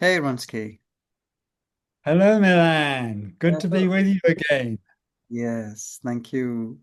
Hey, Ronski. Hello, Milan. Good to be Hello. with you again. Yes, thank you.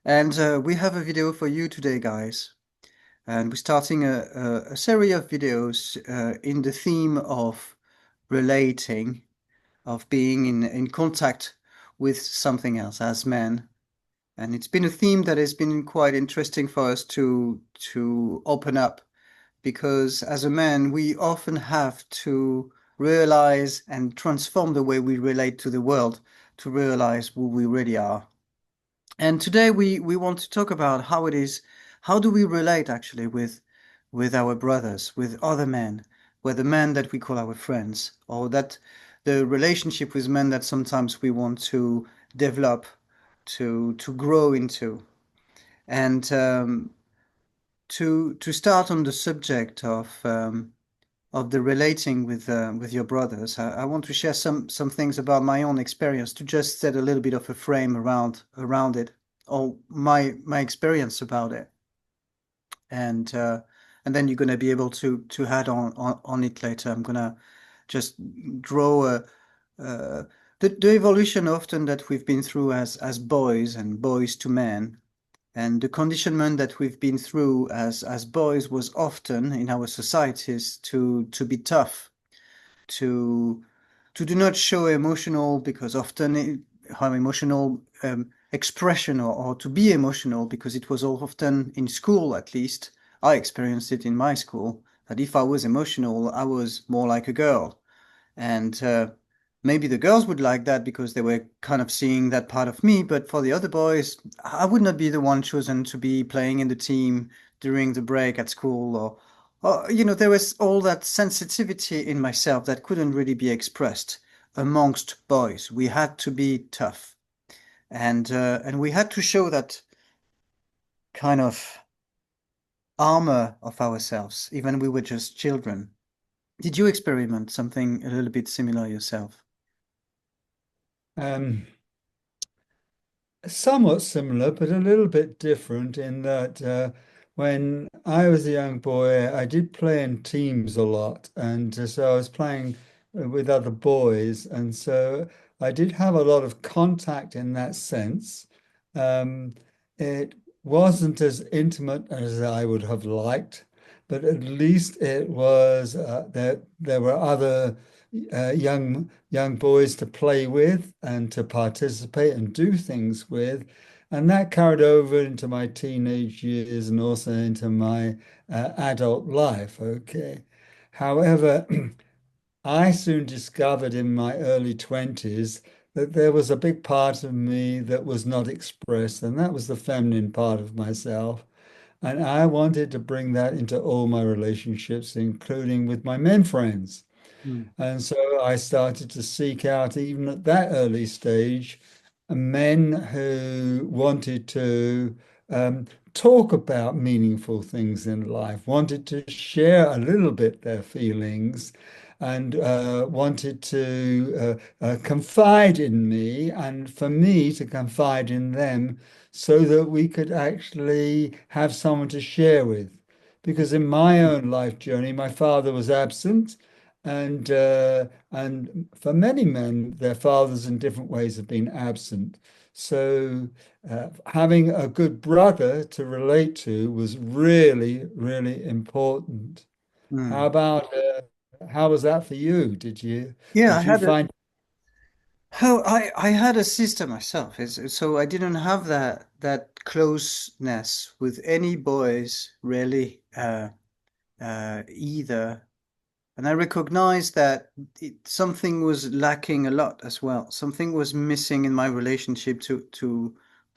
And we have a video for you today, guys. And we're starting a series of videos in the theme of relating, of being in contact with something else as men. And it's been a theme that has been quite interesting for us to open up because as a man, we often have to realize and transform the way we relate to the world to realize who we really are. And today we want to talk about how it is, how do we relate actually with our brothers, with other men, with the men that we call our friends, or that the relationship with men that sometimes we want to develop, to grow into. And to start on the subject of the relating with your brothers, I want to share some things about my own experience to just set a little bit of a frame around it, or my experience about it, and uh, and then you're gonna be able to add on it later. I'm gonna just draw uh, the evolution often that we've been through as boys and boys to men. And the conditionment that we've been through as boys was often in our societies to be tough, to to do not show emotional because often our emotional expression or to be emotional because it was all often in school. At least I experienced it in my school, that if I was emotional, I was more like a girl. And maybe the girls would like that because they were kind of seeing that part of me. But for the other boys, I would not be the one chosen to be playing in the team during the break at school. Or there was all that sensitivity in myself that couldn't really be expressed amongst boys. We had to be tough. And we had to show that kind of armor of ourselves, even we were just children. Did you experiment something a little bit similar yourself? Um, Somewhat similar, but a little bit different in that when I was a young boy, I did play in teams a lot. And so I was playing with other boys. And so I did have a lot of contact in that sense. Um, it wasn't as intimate as I would have liked, but at least it was there were other young boys to play with and to participate and do things with. And that carried over into my teenage years and also into my adult life. Okay. However, I soon discovered in my early 20s that there was a big part of me that was not expressed, and that was the feminine part of myself. And I wanted to bring that into all my relationships, including with my men friends. Mm. And so I started to seek out, even at that early stage, men who wanted to um, talk about meaningful things in life, wanted to share a little bit their feelings, and wanted to confide in me, and for me to confide in them so that we could actually have someone to share with. Because in my own life journey, my father was absent. And for many men, their fathers in different ways have been absent. So having a good brother to relate to was really, really important. How Mm. about how was that for you? Yeah, I Did you had a find oh, I had a sister myself. So I didn't have that closeness with any boys really either. And I recognized that something was lacking a lot as well. Something was missing in my relationship to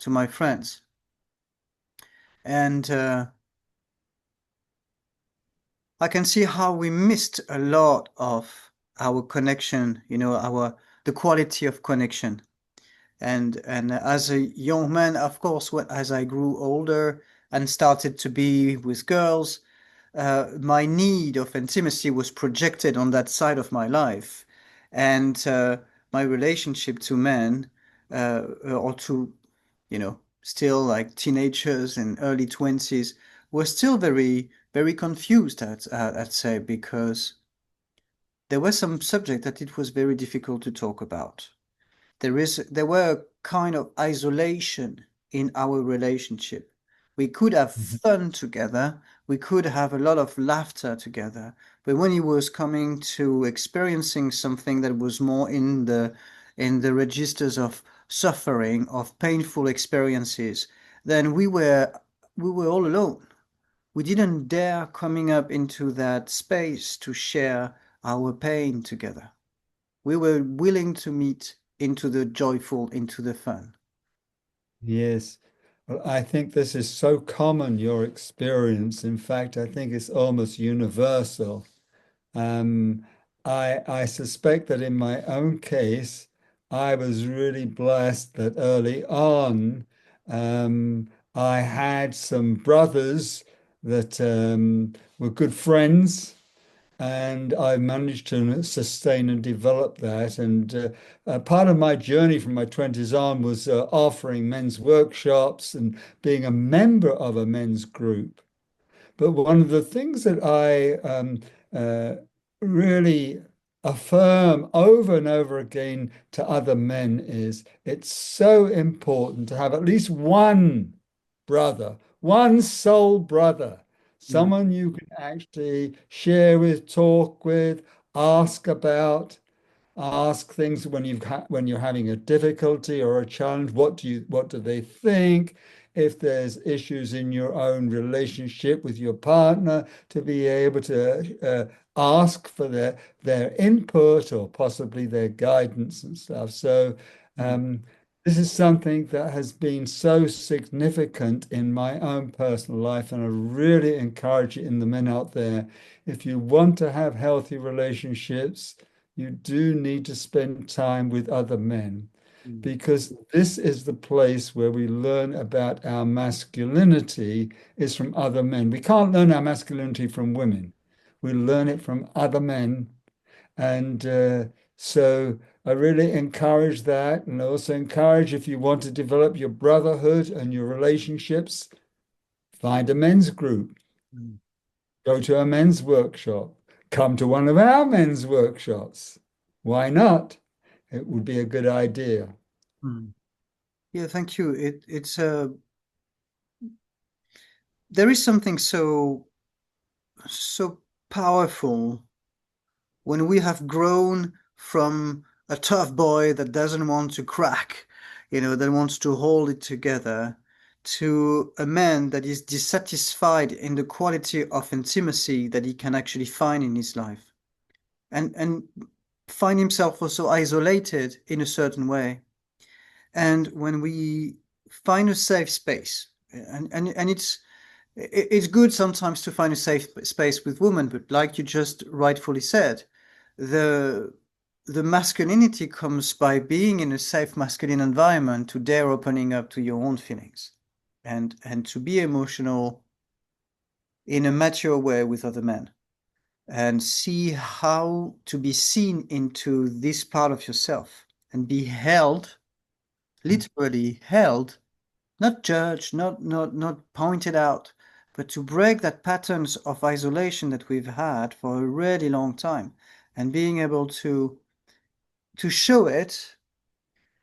my friends. And I can see how we missed a lot of our connection, our the quality of connection. And as a young man, of course, as I grew older and started to be with girls, my need of intimacy was projected on that side of my life, and my relationship to men, or to, still like teenagers and early 20s, was still very, very confused. I'd say because there were some subjects that it was very difficult to talk about. There were a kind of isolation in our relationship. We could have Mhm. fun together, we could have a lot of laughter together, but when it was coming to experiencing something that was more in the registers of suffering, of painful experiences, then we were all alone. We didn't dare coming up into that space to share our pain together. We were willing to meet into the joyful, into the fun. Yes. Well, I think this is so common, your experience. In fact, I think it's almost universal. Um, I suspect that in my own case, I was really blessed that early on, I had some brothers that were good friends, and I managed to sustain and develop that. And part of my journey from my 20s on was offering men's workshops and being a member of a men's group. But one of the things that I uh, really affirm over and over again to other men is it's so important to have at least one brother, one soul brother, Mm, someone you can actually share with, talk with, ask about. Ask things when when you're having a difficulty or a challenge. What do they think? If there's issues in your own relationship with your partner, to be able to ask for their input or possibly their guidance and stuff. So mm, um, this is something that has been so significant in my own personal life, and I really encourage it in the men out there. If you want to have healthy relationships, you do need to spend time with other men, mm, because this is the place where we learn about our masculinity is from other men. We can't learn our masculinity from women. We learn it from other men. And so I really encourage that. And I also encourage, if you want to develop your brotherhood and your relationships, find a men's group, mm, go to a men's workshop, come to one of our men's workshops. Why not? It would be a good idea. mm. Yeah, thank you. It's there is something so powerful when we have grown from a tough boy that doesn't want to crack, that wants to hold it together, to a man that is dissatisfied in the quality of intimacy that he can actually find in his life, and find himself also isolated in a certain way. And when we find a safe space, and it's good sometimes to find a safe space with women, but like you just rightfully said, the the masculinity comes by being in a safe masculine environment to dare opening up to your own feelings and to be emotional in a mature way with other men and see how to be seen into this part of yourself and be held, literally held, not judged, not pointed out, but to break that patterns of isolation that we've had for a really long time and being able to show it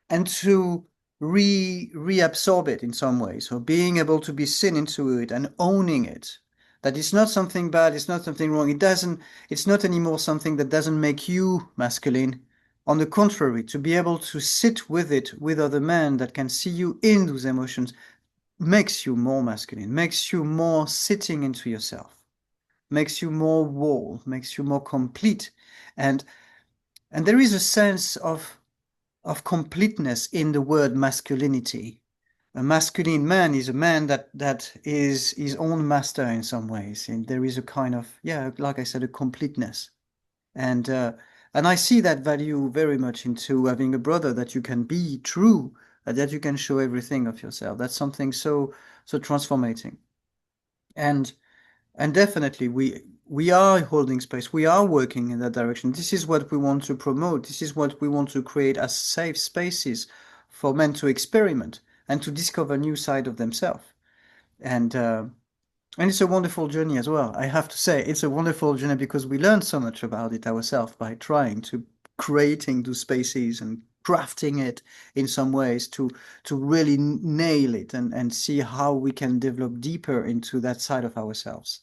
and to reabsorb it in some way. So being able to be seen into it and owning it. That it's not something bad, it's not something wrong. It's not anymore something that doesn't make you masculine. On the contrary, to be able to sit with it with other men that can see you in those emotions makes you more masculine, makes you more sitting into yourself, makes you more whole, makes you more complete. And and there is a sense of completeness in the word masculinity. A masculine man is a man that is his own master in some ways. And there is a kind of, yeah, like I said, a completeness. And uh, and I see that value very much into having a brother that you can be true, that you can show everything of yourself. That's something so transformating. And and definitely we are holding space. We are working in that direction. This is what we want to promote. This is what we want to create as safe spaces for men to experiment and to discover new side of themselves. And And it's a wonderful journey as well. I have to say, it's a wonderful journey because we learn so much about it ourselves by trying to creating those spaces and crafting it in some ways to really nail it and see how we can develop deeper into that side of ourselves.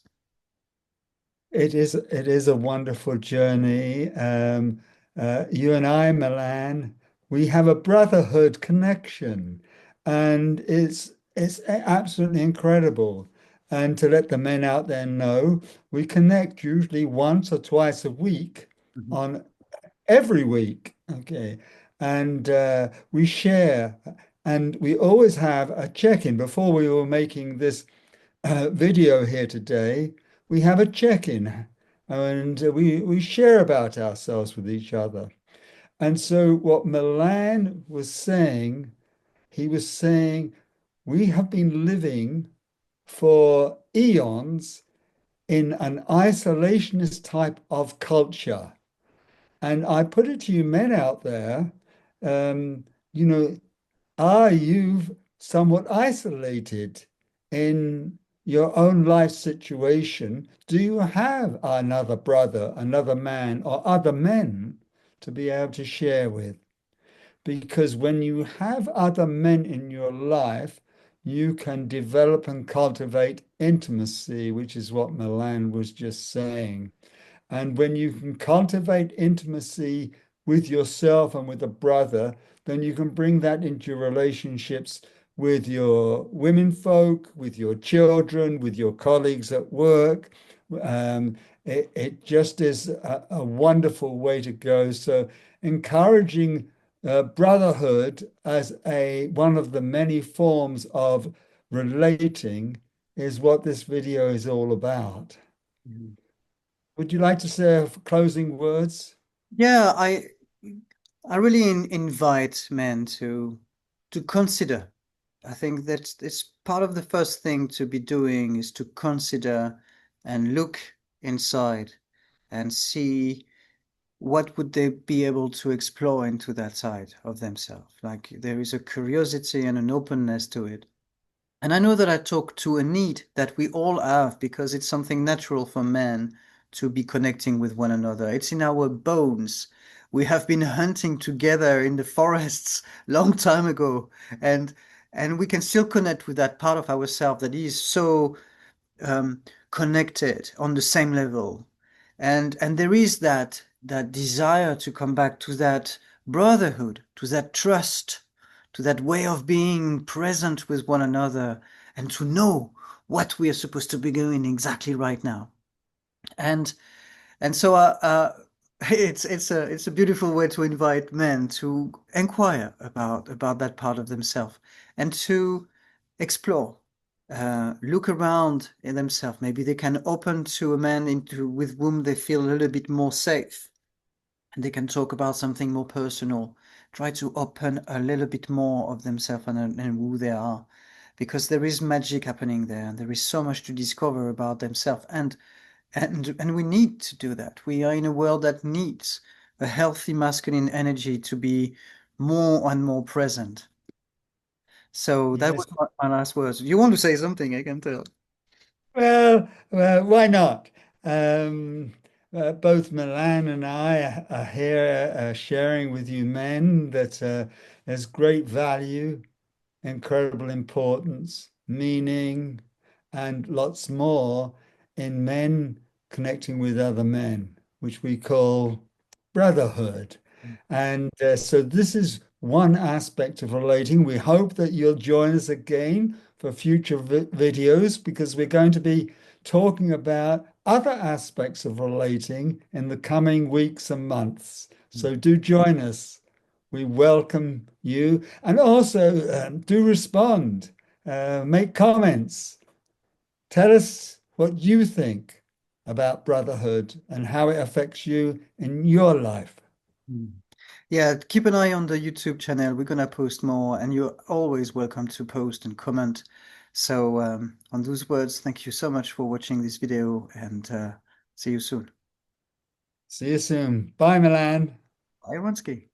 It is a wonderful journey. You and I, Milan, we have a brotherhood connection, and it's absolutely incredible. And to let the men out there know, we connect usually once or twice a week Mhm. on every week. Okay. And we share, and we always have a check-in before we were making this video here today. We have a check-in and we share about ourselves with each other. And so what Milan was saying, he was saying, we have been living for eons in an isolationist type of culture. And I put it to you men out there, um, you know, are you somewhat isolated in your own life situation? Do you have another brother, another man, or other men to be able to share with? Because when you have other men in your life, you can develop and cultivate intimacy, which is what Milan was just saying. And when you can cultivate intimacy with yourself and with a brother, then you can bring that into your relationships with your women folk, with your children, with your colleagues at work. It just is a wonderful way to go. So encouraging brotherhood as a one of the many forms of relating is what this video is all about. Mhm. Would you like to say closing words? Yeah, I really invite men to consider. I think that it's part of the first thing to be doing is to consider and look inside and see what would they be able to explore into that side of themselves. Like there is a curiosity and an openness to it. And I know that I talk to a need that we all have because it's something natural for men to be connecting with one another. It's in our bones. We have been hunting together in the forests long time ago, and we can still connect with that part of ourselves that is so um, connected on the same level, and there is that desire to come back to that brotherhood, to that trust, to that way of being present with one another, and to know what we are supposed to be doing exactly right now. And so it's a beautiful way to invite men to inquire about that part of themselves and to explore, look around in themselves. Maybe they can open to a man into with whom they feel a little bit more safe, and they can talk about something more personal. Try to open a little bit more of themselves and who they are, because there is magic happening there, and there is so much to discover about themselves. And we need to do that. We are in a world that needs a healthy masculine energy to be more and more present. So that was Yes. my last words. You want to say something, I can tell. Well, why not? Um, both Milan and I are here sharing with you men that there's great value, incredible importance, meaning, and lots more in men connecting with other men, which we call brotherhood. And so this is one aspect of relating. We hope that you'll join us again for future videos because we're going to be talking about other aspects of relating in the coming weeks and months. So do join us. We welcome you and also do respond, make comments, tell us what you think about brotherhood and how it affects you in your life. Mm. Yeah, keep an eye on the YouTube channel. We're gonna post more, and you're always welcome to post and comment. So, on those words, thank you so much for watching this video, and see you soon. See you soon. Bye, Milan. Bye, Ronski.